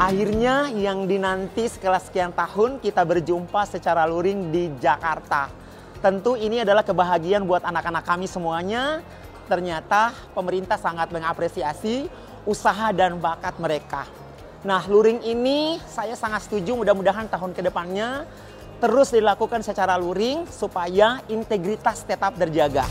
Akhirnya yang dinanti setelah sekian tahun kita berjumpa secara luring di Jakarta. Tentu ini adalah kebahagiaan buat anak-anak kami semuanya. Ternyata pemerintah sangat mengapresiasi usaha dan bakat mereka. Nah, luring ini saya sangat setuju, mudah-mudahan tahun kedepannya terus dilakukan secara luring supaya integritas tetap terjaga.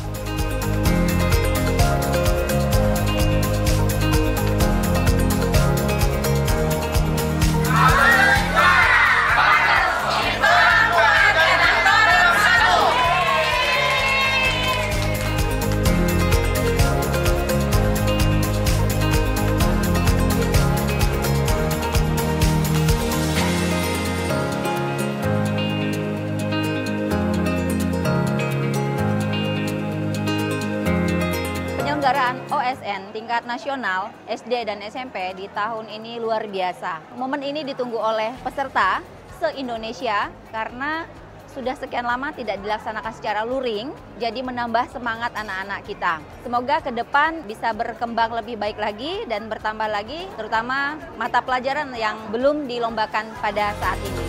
Penyelenggaraan OSN tingkat nasional SD dan SMP di tahun ini luar biasa. Momen ini ditunggu oleh peserta se-Indonesia karena sudah sekian lama tidak dilaksanakan secara luring, jadi menambah semangat anak-anak kita. Semoga ke depan bisa berkembang lebih baik lagi dan bertambah lagi, terutama mata pelajaran yang belum dilombakan pada saat ini.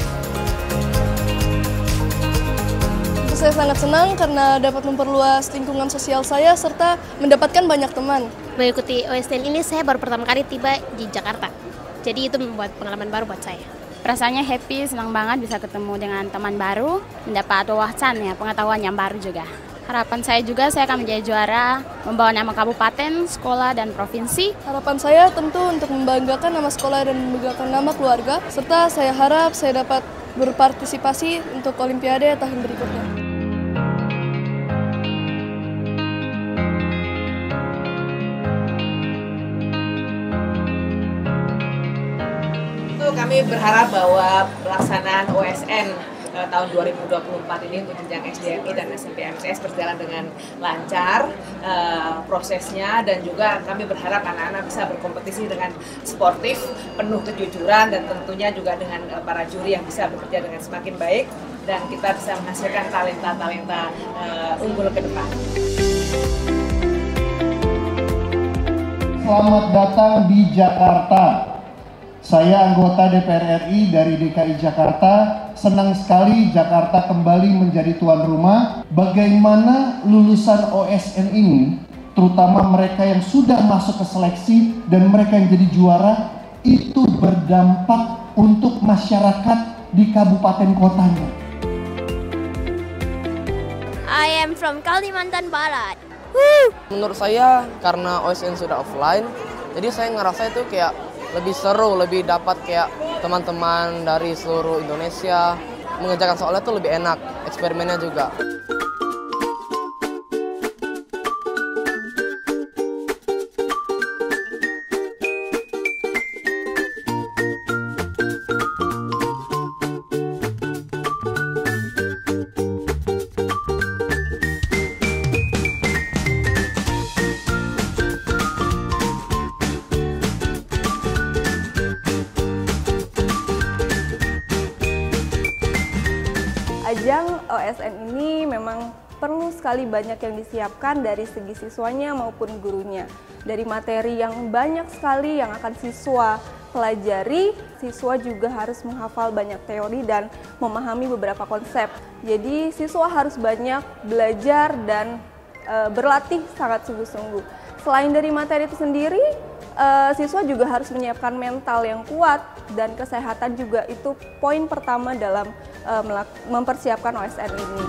Saya sangat senang karena dapat memperluas lingkungan sosial saya serta mendapatkan banyak teman. Mengikuti OSN ini saya baru pertama kali tiba di Jakarta. Jadi itu membuat pengalaman baru buat saya. Rasanya happy, senang banget bisa ketemu dengan teman baru, mendapat wawasan ya, pengetahuan yang baru juga. Harapan saya juga saya akan menjadi juara, membawa nama kabupaten, sekolah, dan provinsi. Harapan saya tentu untuk membanggakan nama sekolah dan membanggakan nama keluarga, serta saya harap saya dapat berpartisipasi untuk Olimpiade tahun berikutnya. Kami berharap bahwa pelaksanaan OSN tahun 2024 ini untuk jenjang SDMI dan SMP MCS berjalan dengan lancar prosesnya, dan juga kami berharap anak-anak bisa berkompetisi dengan sportif, penuh kejujuran, dan tentunya juga dengan para juri yang bisa bekerja dengan semakin baik, dan kita bisa menghasilkan talenta-talenta unggul ke depan. Selamat datang di Jakarta. Saya anggota DPR RI dari DKI Jakarta, senang sekali Jakarta kembali menjadi tuan rumah. Bagaimana lulusan OSN ini, terutama mereka yang sudah masuk ke seleksi dan mereka yang jadi juara, itu berdampak untuk masyarakat di kabupaten kotanya. I am from Kalimantan Barat. Menurut saya karena OSN sudah offline, jadi saya ngerasa itu kayak lebih seru, lebih dapat kayak teman-teman dari seluruh Indonesia mengerjakan soalnya tuh lebih enak, eksperimennya juga. Ajang OSN ini memang perlu sekali banyak yang disiapkan dari segi siswanya maupun gurunya. Dari materi yang banyak sekali yang akan siswa pelajari, siswa juga harus menghafal banyak teori dan memahami beberapa konsep. Jadi siswa harus banyak belajar dan berlatih sangat sungguh-sungguh. Selain dari materi itu sendiri, siswa juga harus menyiapkan mental yang kuat, dan kesehatan juga itu poin pertama dalam mempersiapkan OSN ini.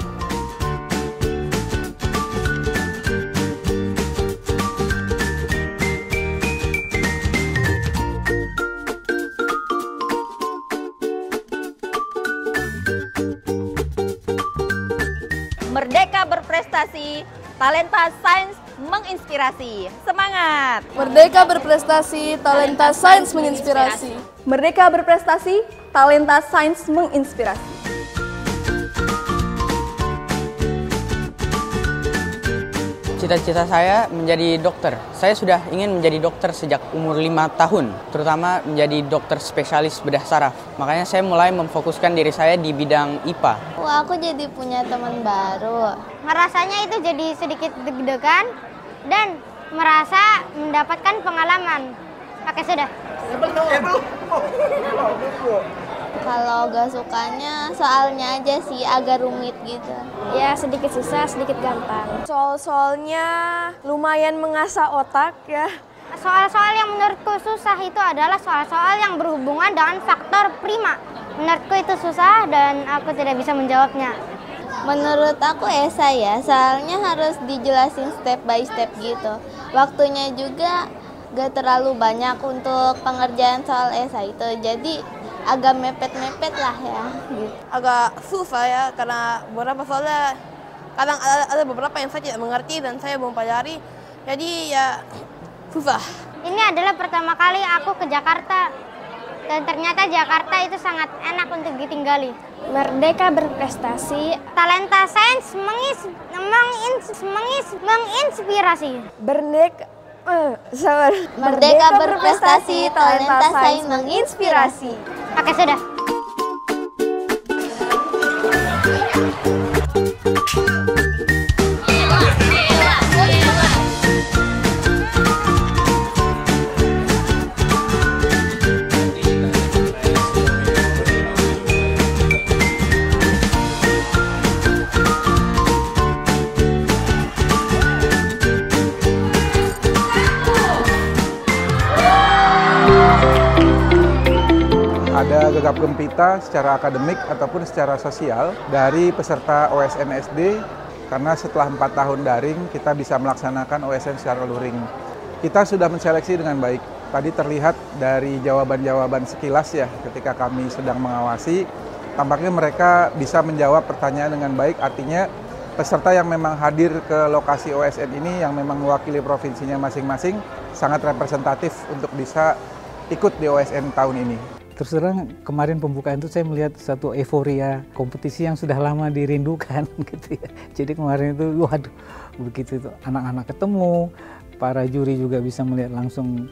Merdeka berprestasi, talenta sains menginspirasi. Semangat! Merdeka berprestasi, talenta sains menginspirasi. Merdeka berprestasi, talenta sains menginspirasi. Cita-cita saya menjadi dokter. Saya sudah ingin menjadi dokter sejak umur 5 tahun, terutama menjadi dokter spesialis bedah saraf. Makanya saya mulai memfokuskan diri saya di bidang IPA. Wah, aku jadi punya teman baru. Ngerasanya itu jadi sedikit deg-degan dan merasa mendapatkan pengalaman. Pakai sudah. Kalau gak sukanya soalnya aja sih agak rumit gitu. Ya sedikit susah, sedikit gampang. Soal-soalnya lumayan mengasah otak ya. Soal-soal yang menurutku susah itu adalah soal-soal yang berhubungan dengan faktor prima. Menurutku itu susah dan aku tidak bisa menjawabnya. Menurut aku esai ya, soalnya harus dijelasin step by step gitu. Waktunya juga gak terlalu banyak untuk pengerjaan soal esai itu, jadi agak mepet-mepet lah ya. Gitu. Agak susah ya, karena beberapa soalnya kadang ada beberapa yang saya tidak mengerti dan saya belum pelajari, jadi ya susah. Ini adalah pertama kali aku ke Jakarta dan ternyata Jakarta itu sangat enak untuk ditinggali. Merdeka berprestasi. Talenta sains menginspirasi. Merdeka berprestasi, talenta sains menginspirasi. Oke, sudah. Ada gegap gempita secara akademik ataupun secara sosial dari peserta OSN SD karena setelah 4 tahun daring kita bisa melaksanakan OSN secara luring. Kita sudah menseleksi dengan baik. Tadi terlihat dari jawaban-jawaban sekilas ya ketika kami sedang mengawasi, tampaknya mereka bisa menjawab pertanyaan dengan baik, artinya peserta yang memang hadir ke lokasi OSN ini yang memang mewakili provinsinya masing-masing sangat representatif untuk bisa ikut di OSN tahun ini. Terus terang kemarin pembukaan itu saya melihat satu euforia kompetisi yang sudah lama dirindukan gitu ya. Jadi kemarin itu waduh begitu itu anak-anak ketemu, para juri juga bisa melihat langsung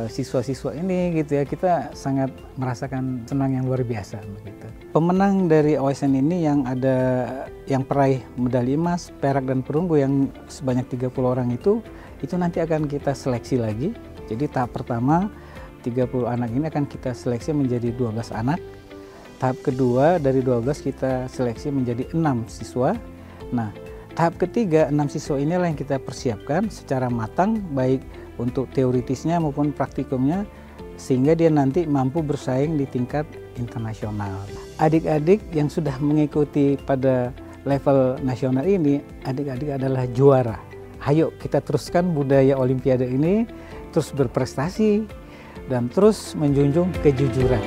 siswa-siswa ini gitu ya. Kita sangat merasakan senang yang luar biasa begitu. Pemenang dari OSN ini yang ada yang peraih medali emas, perak dan perunggu yang sebanyak 30 orang itu nanti akan kita seleksi lagi. Jadi tahap pertama 30 anak ini akan kita seleksi menjadi 12 anak. Tahap kedua dari 12 kita seleksi menjadi 6 siswa. Nah, tahap ketiga 6 siswa inilah yang kita persiapkan secara matang baik untuk teoritisnya maupun praktikumnya sehingga dia nanti mampu bersaing di tingkat internasional. Adik-adik yang sudah mengikuti pada level nasional ini, adik-adik adalah juara. Ayo kita teruskan budaya Olimpiade ini terus berprestasi dan terus menjunjung kejujuran.